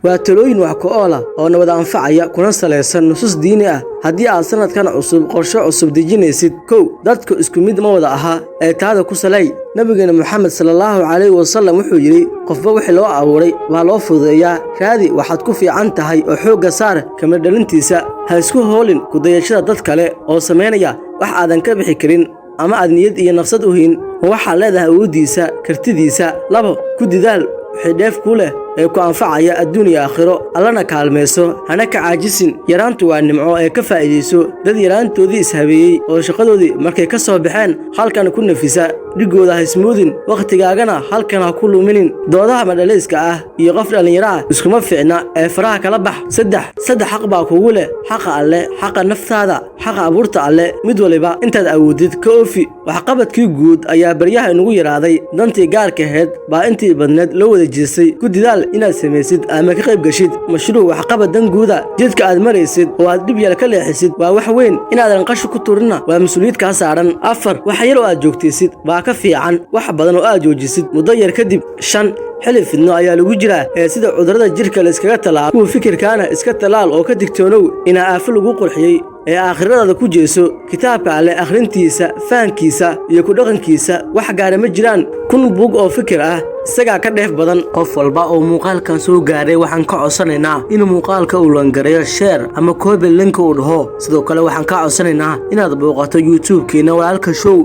waa talooyin wax ku ool ah oo nabad anfacaya kuna saleysan nusus diini ah. haddii aad sanadkan cusub qorshe cusub dejinaysid, kow dadku isku mid ma wada aha ee taada ku salay. nabigeena Muhammad sallallahu alayhi wasallam wuxuu yiri qofba wixii loo abuuray waa loo fududeeyaa. raadi waxaad ku fiican tahay oo xooga saar kama dhalintiisa. ha isku hoolin ku dayashada dad kale oo sameynaya wax aadan ka bixi karin ama aad niyad iyo nafsad u hayn. waxa leedahay awoodiisa, kartidiisa. labo ku didaal wixii dheef ku leh ee ku anfacaya adduun aakhiro. allana kaalmeeso, hana ka caajisin. yaraantu waa nimco ee ka faa'iideyso. dad yaraantoodii ishabeeyey oo shaqadoodii markay ka soo baxeen halkan ku nafisa. dhigooda ha ismoodin, waqtigaagana halkan ha ku luminin. doodaha madhalayska ah iyo qof dhalinyaro ah iskuma fiicna ee faraha kala bax. saddex xaq baa kugu leh: xaqa alle, xaqa naftaada, xaqa abuurta alle. mid waliba intaad awoodid ka oofi. waxqabadkii guud ayaa baryaha inagu yaraaday. dantii gaarka ahayd baa intii badneed loo wada jeestay. ku didaal inaad samaysid ama ka qayb gashid mashruuc waxqabad dan guuda. jidka aad maraysid oo aad dhib yar ka leexisid waa wax weyn. inaadan qasho ku turinna waa mas'uuliyad kaa saaran. afar wax yar oo aad joogtaysid baa ka fiican wax badan oo aad joojisid muddo yar kadib. shan xilli fidno ayaa lagu jiraa ee sida cudurrada jirka la iskaga talaalo. kuwa fikirkaana iska talaal oo ka digtoonow inaa aafo lagu qurxiyey ee aakhiradaada ku jeeso. kitaabka alle akhrintiisa, fahankiisa iyo ku dhaqankiisa wax gaara ma jiraan. kun buug oo fikir ah isagaa ka dheef badan. qof walba oo muuqaalkan soo gaaray waxaan ka codsanaynaa in muuqaalka uu langareeyo share ama copy link uu dhaho. sidoo kale waxaan ka codsanaynaa inaad booqato YouTube-keena Walaalka Show